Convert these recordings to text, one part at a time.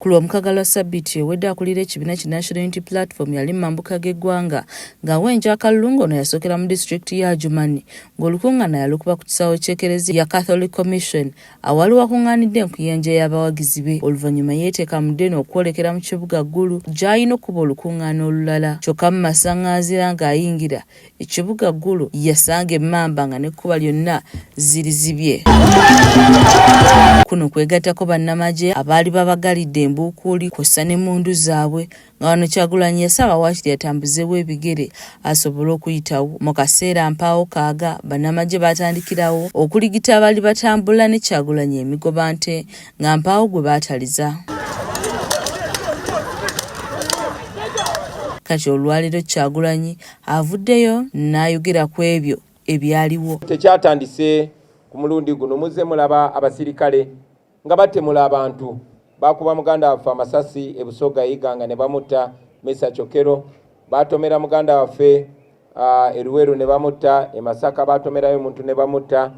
Ku Lwomukagala Ssabbiiti ewedde akulira ekibiina ki National Unity Platform yali mu mambuka g'eggwanga ng'awenja akalulu ono yasookera mu disitulikiti ya Adjumani ng'olukungaana yalukuba ku kisaawe ky'Ekereziya ya Catholic Commission awali wakungaanidde enkuyenje y'abawagizi be. Oluvannyuma yeeteeka mu ddene okwolekera mu kibuga Gulu gy'alina okuba olukungaana olulala. Kyokka mu masaŋŋanzira ng'ayingira ekibuga Gulu yasanga emmamba nga n'ekkuba lyonna zirizibye. Kuno kwegattako bannamagye abaali babagalidde embuukuuli kw'ossa n'emmundu zaabwe nga wano Kyagulanyi yasaba waakiri yatambuzeewo ebigere asobole okuyitawo. Mu kaseera mpaawo kaaga bannamagye baatandikirawo okuligita abaali batambula ne Kyagulanyi emigobante nga mpaawo gwe baataliza. Kati olwaleero Kyagulanyi avuddeyo n'ayogera ku ebyo ebyaliwo. Tekyatandise ku mulundi guno muze mulaba abasirikale nga batemula abantu bakuba muganda waffe amasasi e Busoga Iganga ne bamutta Mesa Chokero, batomera muganda waffe e Luweero ne bamutta e Masaka, batomerayo omuntu ne bamutta.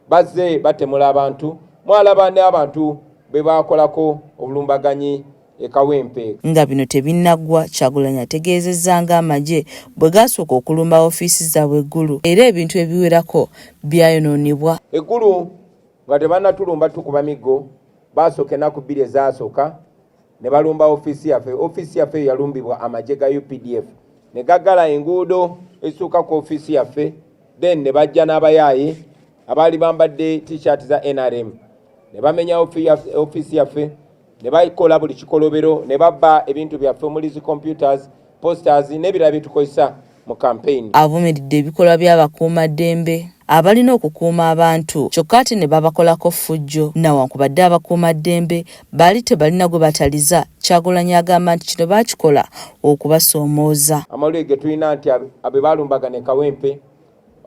Bazze batemula abantu, mwalaba ne abantu be bakolako obulumbaganyi e Kawempe. Nga bino tebinnaggwa, Kyagulanyi ategeezezza ng'amagye bwe gasooka okulumba ofiisi zaabwe Gulu era ebintu ebiwerako byayonoonebwa. Eggulu nga tebannatulumba tukuba miggo, basooka ennaku bbiri ezaasooka ne balumba ofiisi yaffe. Ofiisi yaffe yalumbibwa amagye ga UPDF ne gaggala enguudo ezisuuka ku ofiisi yaffe, then ne bajja n'abayaaye abaali bambadde t-shirt za NRM ne bamenya ofiisi yaffe ne bakola buli kikolobero ne babba ebintu byaffe omuli zi computers, posters n'ebirala bye tukozesa mu campaign. Avumiridde ebikolwa by'abakuumaddembe abalina okukuuma abantu kyokka ate ne babakolako ffujjo. Newankubadde abakuumaddembe baali tebalina gwe bataliza, Kyagulanyi agamba nti kino baakikola okubasoomooza. Amalwege ge tulina nti abe balumbagana e Kawempe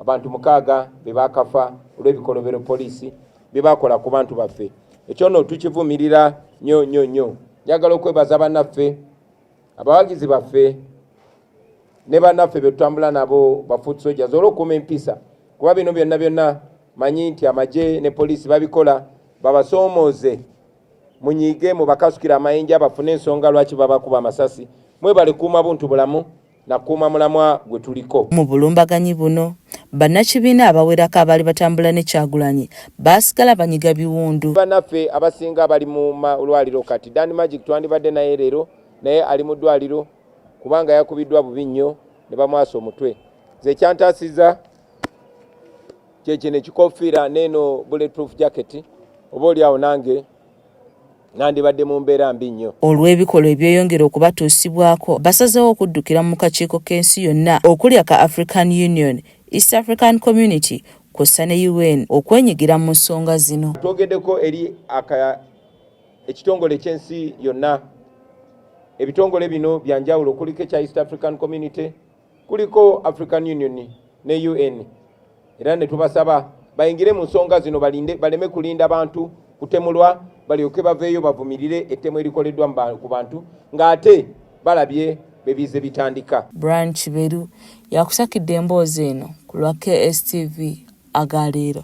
abantu 6 be baakafa olw'ebikolobero poliisi bye bakola ku bantu baffe. Ekyo nno tukivumirira nnyo. Njagala okwebaza bannaffe abawagizi baffe ne bannaffe be tutambula nabo ba foot soldiers olw'okuuma empisa, kuba bino byonna manyi nti amagye ne poliisi babikola babasoomooze munyiige mu bakasukira amayinja bafune ensonga lwaki babakuba amasasi. Mwebale kuuma buntu bulamu na kuuma mulamwa gwe tuliko. Mu bulumbaganyi buno bannakibiina abawerako abaali batambula ne Kyagulanyi baasigala banyiga biwundu. Bannaffe abasinga abali mu lwaliro kati Dan Magic twandibadde naye leero naye ali mu ddwaliro kubanga yakubiddwa bubi nnyo ne bamwasa omutwe. Nze ekyantaasiza kyekino ekikofiira n'eno bulletproof jacket oba oliawo nange nandibadde mu mbeera mbi nnyo. Olw'ebikolwa ebyeyongera okubatuusibwako basazeewo okuddukira mu kakiiko k'ensi yonna okuli aka African Union, East African Community kw'ossa ne UN okwenyigira mu nsonga zino. Twogeddeko eri ekitongole ky'ensi yonna. Ebitongole bino byanjawulo, kuliko ekya East African Community, kuliko African Union ne UN. Era ne tubasaba bayingire mu nsonga zino baleme kulinda abantu kutemulwa, balyoke baveeyo bavumirire ettemu erikoleddwa ku bantu ng'ate balabye bebize bitandika. Brian Kiberu yakusakidde emboozi eno ku lwa KSTV agaleero.